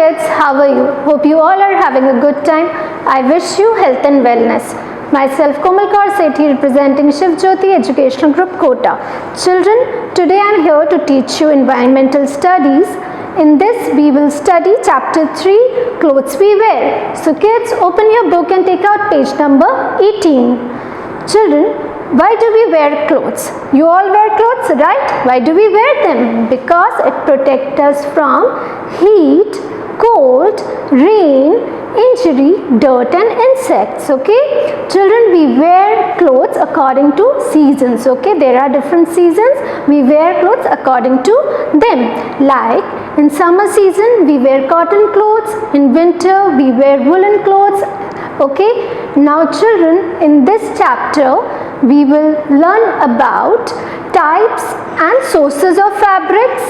kids, how are you? Hope you all are having a good time. I wish you health and wellness. Myself Komal Kaur Sethi representing Shiv Jyoti Educational Group Kota. Children, today I am here to teach you environmental studies. In this we will study chapter 3, clothes we wear. So kids, open your book and take out page number 18. Children, why do we wear clothes? You all wear clothes, right? Why do we wear them? Because it protects us from heat, cold, rain, injury, dirt and insects. Okay? Children, we wear clothes according to seasons. Okay? There are different seasons. We wear clothes according to them. Like in summer season, we wear cotton clothes. In winter, we wear woolen clothes. Okay? Now children, in this chapter, we will learn about types and sources of fabrics,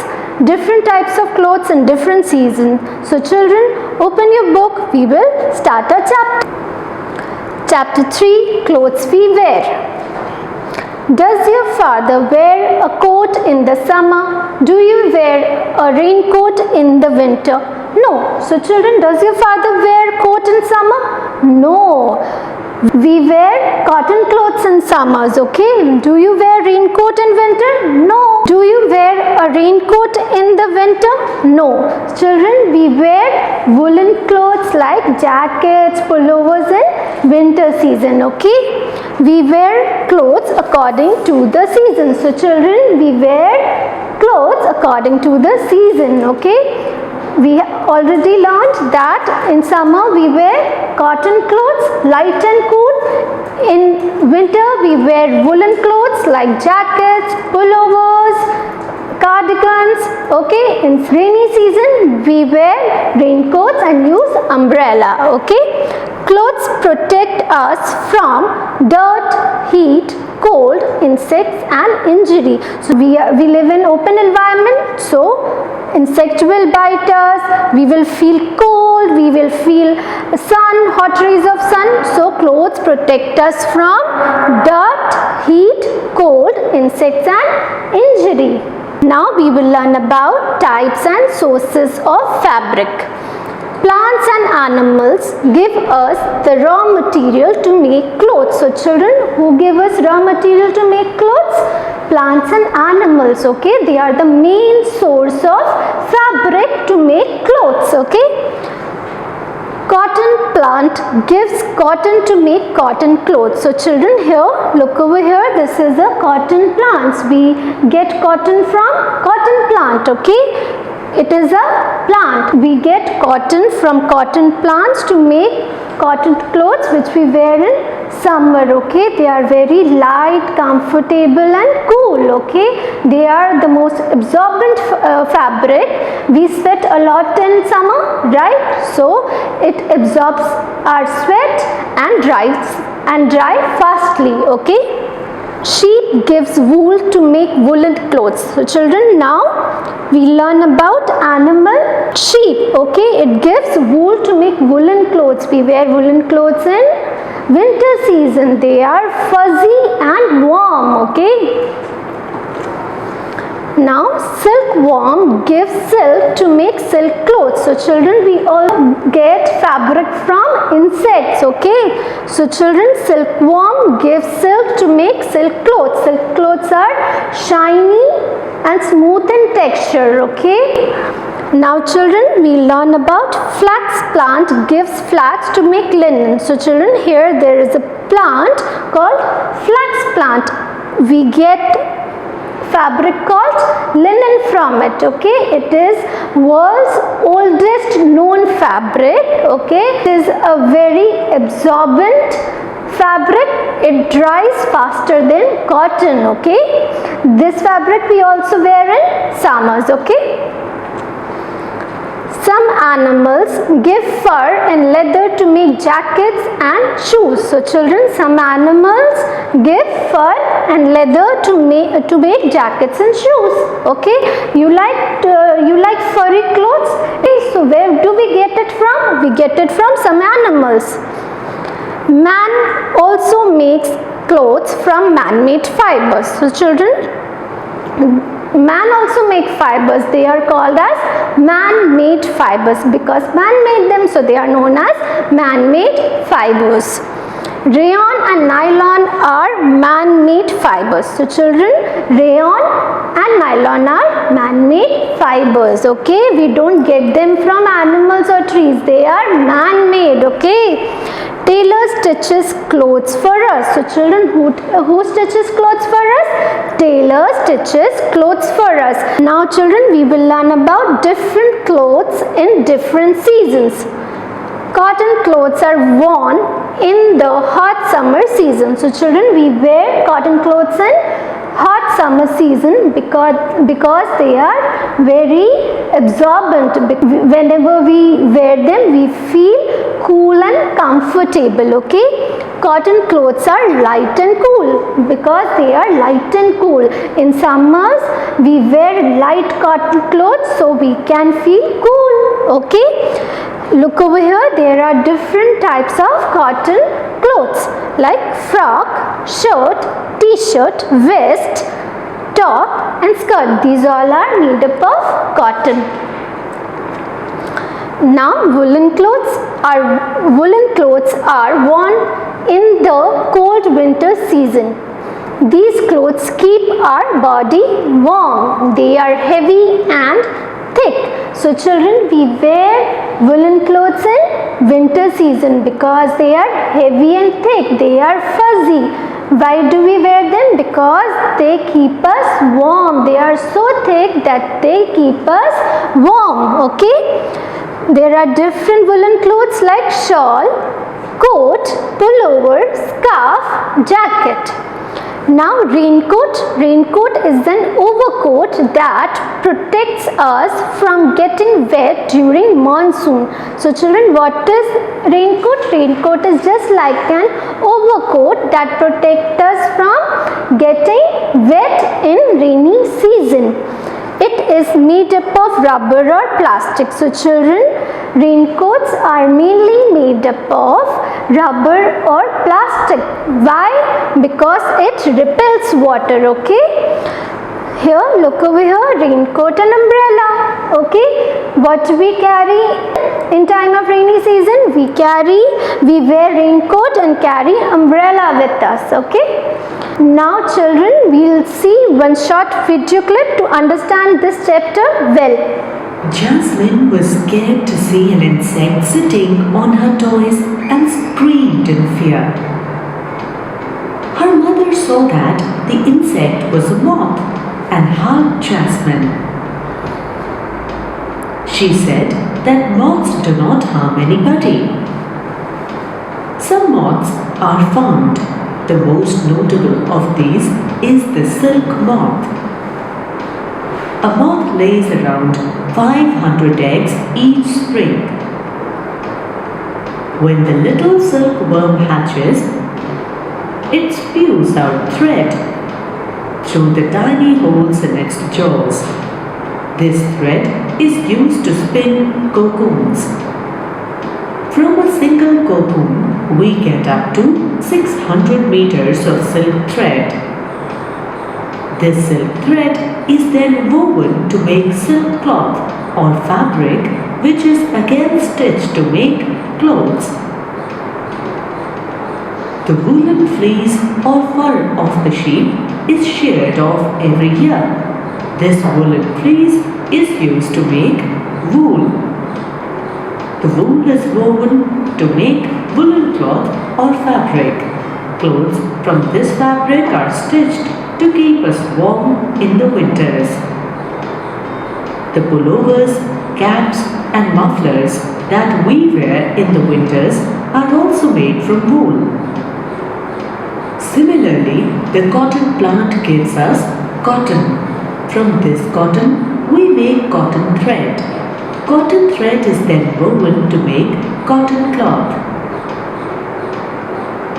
different types of clothes in different seasons. So children, open your book, we will start our chapter. Chapter 3, clothes we wear. Does your father wear a coat in the summer? Do you wear a raincoat in the winter? No. So children, does your father wear coat in summer? No. We wear cotton clothes in summers, okay? Do you wear raincoat in winter? No. Do you wear a raincoat in the winter? No. Children, we wear woolen clothes like jackets, pullovers in winter season, okay? We wear clothes according to the season. So children, we wear clothes according to the season, okay? We already learned that in summer we wear cotton clothes, light and cool. In winter we wear woolen clothes like jackets, pullovers, cardigans. Okay, in rainy season we wear raincoats and use umbrella. Okay, clothes protect us from dirt, heat, cold, insects and injury. So we live in open environment, so insect will bite us, we will feel cold, we will feel sun, hot rays of sun. So clothes protect us from dirt, heat, cold, insects and injury. Now we will learn about types and sources of fabric. Plants and animals give us the raw material to make clothes. So children, who give us raw material to make clothes? Plants and animals, okay? They are the main source of fabric to make clothes, okay? Cotton plant gives cotton to make cotton clothes. So children, here, look over here, this is a cotton plant. We get cotton from cotton plant, okay? It is a plant. We get cotton from cotton plants to make cotton clothes which we wear in summer, okay? They are very light, comfortable and cool, okay? They are the most absorbent fabric. We sweat a lot in summer, right? So it absorbs our sweat and dry fastly, okay? Sheep gives wool to make woolen clothes. So children, now we learn about animal sheep, okay? It gives wool to make woolen clothes. We wear woolen clothes in winter season. They are fuzzy and warm, okay? Now silkworm gives silk to make silk clothes. So children, we all get fabric from insects, okay? So children, silkworm gives silk to make silk clothes. Silk clothes are shiny and smooth in texture, okay? Now children, we learn about flax plant gives flax to make linen. So children, here there is a plant called flax plant. We get fabric called linen from it, okay? It is world's oldest known fabric, okay? It is a very absorbent fabric. It dries faster than cotton, okay? This fabric we also wear in summers, okay? Some animals give fur and leather to make jackets and shoes. So children, some animals give fur and leather to make jackets and shoes. Okay, you like furry clothes? Okay, so where do we get it from? We get it from some animals. Man also makes clothes from man-made fibers. So children, Man also make fibers. They are called as man-made fibers because man made them, so they are known as man-made fibers. Rayon and nylon are man-made fibers. So children, rayon and nylon are man-made fibers. Okay, we don't get them from animals or trees. They are man-made. Okay. Tailor stitches clothes for us. So children, who stitches clothes for us? Tailor stitches clothes for us. Now children, we will learn about different clothes in different seasons. Cotton clothes are worn in the hot summer season. So children, we wear cotton clothes in hot summer season because they are very absorbent. Whenever we wear them, we feel cool and comfortable. Okay, cotton clothes are light and cool because they are light and cool. In summers, we wear light cotton clothes so we can feel cool. Okay, look over here. There are different types of cotton clothes like frock, shirt, t-shirt, vest, top and skirt. These all are made up of cotton. Now woolen clothes are worn in the cold winter season. These clothes keep our body warm. They are heavy and thick. So children, we wear woolen clothes in winter season because they are heavy and thick. They are fuzzy. Why do we wear them? Because they keep us warm. They are so thick that they keep us warm. Okay. There are different woolen clothes like shawl, coat, pullover, scarf, jacket. Now raincoat. Raincoat is an overcoat that protects us from getting wet during monsoon. So children, what is raincoat? Raincoat is just like an overcoat that protects us from getting wet in rainy season. It is made up of rubber or plastic. So children, raincoats are mainly made up of rubber or plastic. Why? Because it repels water. Okay. Here, look over here, raincoat and umbrella. Okay. What we carry in time of rainy season? We wear raincoat and carry umbrella with us. Okay. Now children, we will see one short video clip to understand this chapter well. Jasmine was scared to see an insect sitting on her toys and screamed in fear. Her mother saw that the insect was a moth and hugged Jasmine. She said that moths do not harm anybody. Some moths are found. The most notable of these is the silk moth. A moth lays around 500 eggs each spring. When the little silkworm hatches, it spews out thread through the tiny holes in its jaws. This thread is used to spin cocoons. From a single cocoon, we get up to 600 meters of silk thread. This silk thread is then woven to make silk cloth or fabric, which is again stitched to make clothes. The woolen fleece or fur of the sheep is sheared off every year. This woolen fleece is used to make wool. The wool is woven to make woolen cloth or fabric. Clothes from this fabric are stitched to keep us warm in the winters. The pullovers, caps and mufflers that we wear in the winters are also made from wool. Similarly, the cotton plant gives us cotton. From this cotton, we make cotton thread. Cotton thread is then woven to make cotton cloth.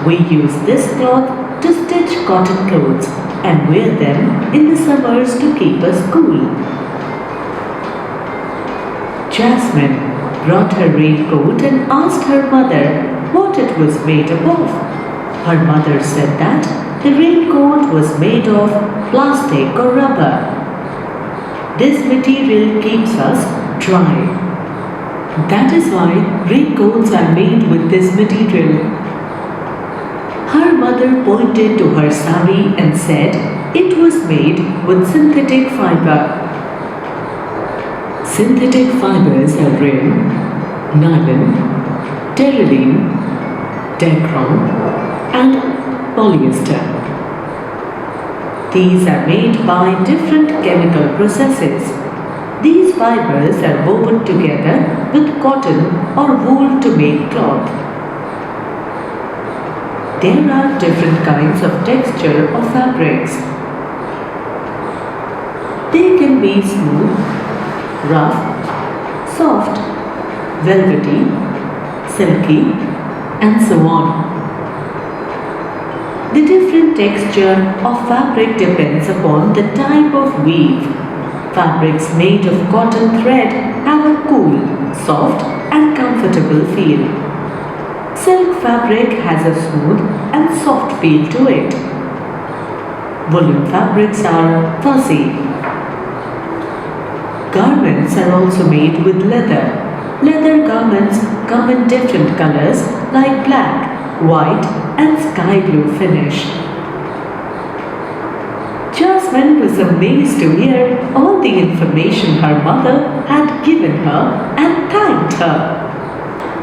We use this cloth to stitch cotton clothes and wear them in the summers to keep us cool. Jasmine brought her raincoat and asked her mother what it was made up of. Her mother said that the raincoat was made of plastic or rubber. This material keeps us dry. That is why raincoats are made with this material. Her mother pointed to her sari and said it was made with synthetic fiber. Synthetic fibers are rayon, nylon, terylene, dacron, and polyester. These are made by different chemical processes. These fibers are woven together with cotton or wool to make cloth. There are different kinds of texture of fabrics. They can be smooth, rough, soft, velvety, silky, and so on. The different texture of fabric depends upon the type of weave. Fabrics made of cotton thread have a cool, soft, and comfortable feel. Silk fabric has a smooth and soft feel to it. Woolen fabrics are fuzzy. Garments are also made with leather. Leather garments come in different colors like black, white, and sky blue finish. Jasmine was amazed to hear all the information her mother had given her and thanked her.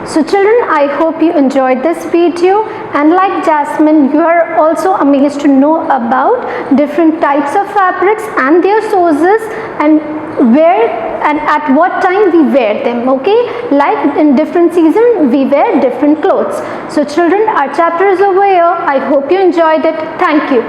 So children, I hope you enjoyed this video, and like Jasmine, you are also amazed to know about different types of fabrics and their sources, and where and at what time we wear them. Okay, like in different season we wear different clothes. So children, our chapter is over here. I hope you enjoyed it. Thank you.